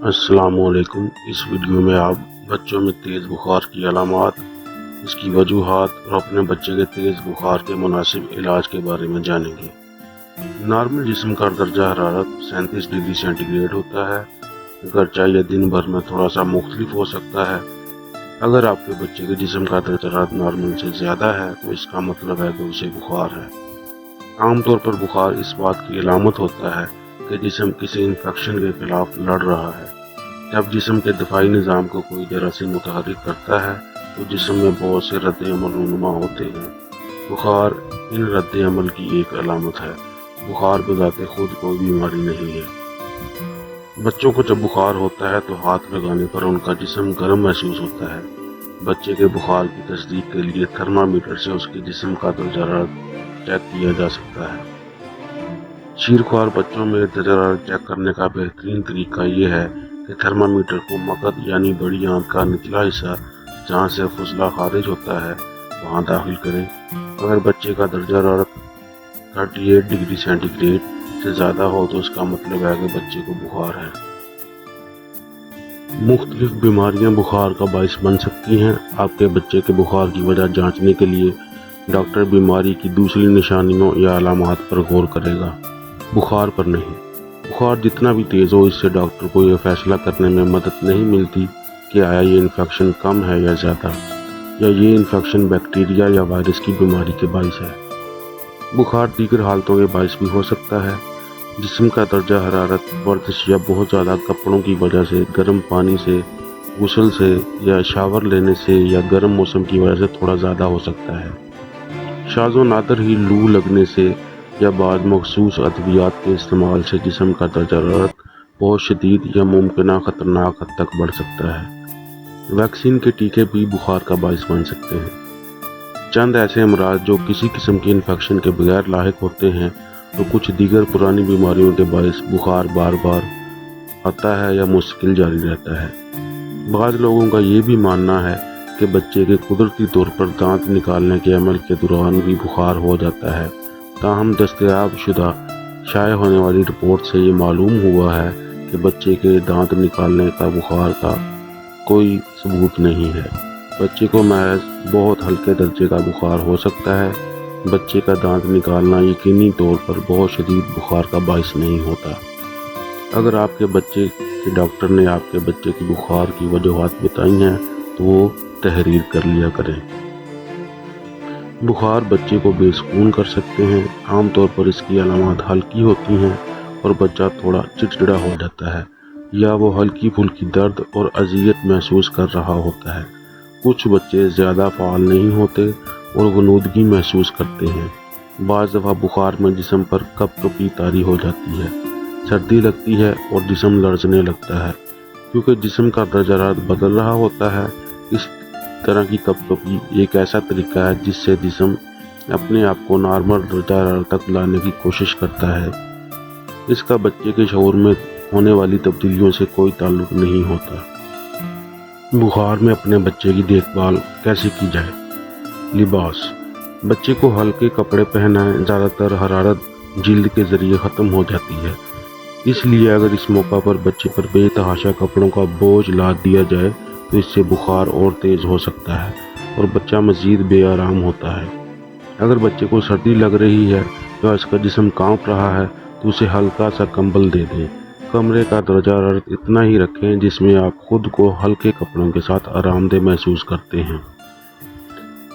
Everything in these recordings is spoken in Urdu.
السلام علیکم۔ اس ویڈیو میں آپ بچوں میں تیز بخار کی علامات، اس کی وجوہات اور اپنے بچے کے تیز بخار کے مناسب علاج کے بارے میں جانیں گے۔ نارمل جسم کا درجہ حرارت 37 ڈگری سینٹی گریڈ ہوتا ہے، اگرچہ یہ دن بھر میں تھوڑا سا مختلف ہو سکتا ہے۔ اگر آپ کے بچے کے جسم کا درجہ حرارت نارمل سے زیادہ ہے تو اس کا مطلب ہے کہ اسے بخار ہے۔ عام طور پر بخار اس بات کی علامت ہوتا ہے کہ جسم کسی انفیکشن کے خلاف لڑ رہا ہے۔ جب جسم کے دفاعی نظام کو کوئی جراثیم متحرک کرتا ہے تو جسم میں بہت سے رد عمل رونما ہوتے ہیں۔ بخار ان رد عمل کی ایک علامت ہے۔ بخار بذات خود کوئی بیماری نہیں ہے۔ بچوں کو جب بخار ہوتا ہے تو ہاتھ لگانے پر ان کا جسم گرم محسوس ہوتا ہے۔ بچے کے بخار کی تصدیق کے لیے تھرمامیٹر سے اس کے جسم کا درجہ حرارت چیک کیا جا سکتا ہے۔ شیرخوار بچوں میں درجہ حرارت چیک کرنے کا بہترین طریقہ یہ ہے کہ تھرمامیٹر کو مقعد یعنی بڑی آنت کا نچلا حصہ جہاں سے فضلہ خارج ہوتا ہے وہاں داخل کریں۔ اگر بچے کا درجہ حرارت 38 ڈگری سینٹی گریڈ سے زیادہ ہو تو اس کا مطلب ہے کہ بچے کو بخار ہے۔ مختلف بیماریاں بخار کا باعث بن سکتی ہیں۔ آپ کے بچے کے بخار کی وجہ جانچنے کے لیے ڈاکٹر بیماری کی دوسری نشانیوں یا علامات پر غور کرے گا، بخار پر نہیں۔ بخار جتنا بھی تیز ہو، اس سے ڈاکٹر کو یہ فیصلہ کرنے میں مدد نہیں ملتی کہ آیا یہ انفیکشن کم ہے یا زیادہ، یا یہ انفیکشن بیکٹیریا یا وائرس کی بیماری کے باعث ہے۔ بخار دیگر حالتوں کے باعث بھی ہو سکتا ہے۔ جسم کا درجہ حرارت ورزش یا بہت زیادہ کپڑوں کی وجہ سے، گرم پانی سے، غسل سے یا شاور لینے سے یا گرم موسم کی وجہ سے تھوڑا زیادہ ہو سکتا ہے۔ شاذ و نادر ہی لو لگنے سے یا بعض مخصوص ادویات کے استعمال سے جسم کا درجہ حرارت بہت شدید یا ممکنہ خطرناک حد تک بڑھ سکتا ہے۔ ویکسین کے ٹیکے بھی بخار کا باعث بن سکتے ہیں۔ چند ایسے امراض جو کسی قسم کی انفیکشن کے بغیر لاحق ہوتے ہیں تو کچھ دیگر پرانی بیماریوں کے باعث بخار بار بار آتا ہے یا مستقل جاری رہتا ہے۔ بعض لوگوں کا یہ بھی ماننا ہے کہ بچے کے قدرتی طور پر دانت نکالنے کے عمل کے دوران بھی بخار ہو جاتا ہے، تاہم دستیاب شدہ شائع ہونے والی رپورٹ سے یہ معلوم ہوا ہے کہ بچے کے دانت نکالنے کا بخار کا کوئی ثبوت نہیں ہے۔ بچے کو محض بہت ہلکے درجے کا بخار ہو سکتا ہے۔ بچے کا دانت نکالنا یقینی طور پر بہت شدید بخار کا باعث نہیں ہوتا۔ اگر آپ کے بچے کے ڈاکٹر نے آپ کے بچے کی بخار کی وجوہات بتائی ہیں تو وہ تحریر کر لیا کریں۔ بخار بچے کو بے سکون کر سکتے ہیں۔ عام طور پر اس کی علامات ہلکی ہوتی ہیں اور بچہ تھوڑا چڑچڑا ہو جاتا ہے یا وہ ہلکی پھلکی درد اور اذیت محسوس کر رہا ہوتا ہے۔ کچھ بچے زیادہ فعال نہیں ہوتے اور غنودگی محسوس کرتے ہیں۔ بعض دفعہ بخار میں جسم پر کپ کپی طاری ہو جاتی ہے، سردی لگتی ہے اور جسم لرزنے لگتا ہے۔ کیونکہ جسم کا درجہ حرارت بدل رہا ہوتا ہے، اس طرح کی کپ کپی ایک ایسا طریقہ ہے جس سے جسم اپنے آپ کو نارمل درجہ حرارت تک لانے کی کوشش کرتا ہے۔ اس کا بچے کے شعور میں ہونے والی تبدیلیوں سے کوئی تعلق نہیں ہوتا۔ بخار میں اپنے بچے کی دیکھ بھال کیسے کی جائے؟ لباس: بچے کو ہلکے کپڑے پہنائیں۔ زیادہ تر حرارت جلد کے ذریعے ختم ہو جاتی ہے، اس لیے اگر اس موقع پر بچے پر بے تحاشا کپڑوں کا بوجھ لاد دیا جائے تو اس سے بخار اور تیز ہو سکتا ہے اور بچہ مزید بے آرام ہوتا ہے۔ اگر بچے کو سردی لگ رہی ہے یا اس کا جسم کانپ رہا ہے تو اسے ہلکا سا کمبل دے دیں۔ کمرے کا درجہ حرارت اتنا ہی رکھیں جس میں آپ خود کو ہلکے کپڑوں کے ساتھ آرام دہ محسوس کرتے ہیں۔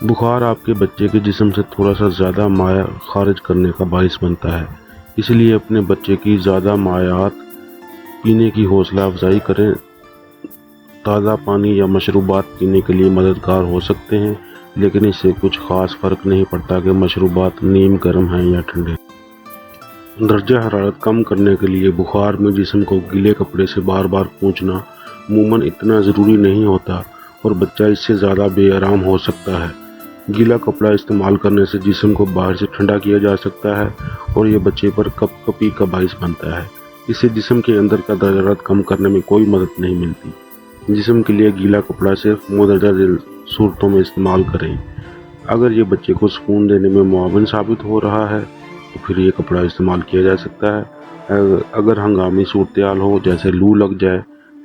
بخار آپ کے بچے کے جسم سے تھوڑا سا زیادہ مائع خارج کرنے کا باعث بنتا ہے، اس لیے اپنے بچے کی زیادہ مائعات پینے کی حوصلہ افزائی کریں۔ تازہ پانی یا مشروبات پینے کے لیے مددگار ہو سکتے ہیں، لیکن اس سے کچھ خاص فرق نہیں پڑتا کہ مشروبات نیم گرم ہیں یا ٹھنڈے۔ درجہ حرارت کم کرنے کے لیے بخار میں جسم کو گیلے کپڑے سے بار بار پونچھنا عموماً اتنا ضروری نہیں ہوتا اور بچہ اس سے زیادہ بے آرام ہو سکتا ہے۔ گیلا کپڑا استعمال کرنے سے جسم کو باہر سے ٹھنڈا کیا جا سکتا ہے اور یہ بچے پر کپ کپی کا باعث بنتا ہے۔ اس سے جسم کے اندر کا درجہ حرارت کم کرنے میں کوئی مدد نہیں ملتی۔ جسم کے لیے گیلا کپڑا صرف مندرجہ ذیل صورتوں میں استعمال کریں۔ اگر یہ بچے کو سکون دینے میں معاون ثابت ہو رہا ہے تو پھر یہ کپڑا استعمال کیا جا سکتا ہے۔ اگر ہنگامی صورتحال ہو جیسے لو لگ جائے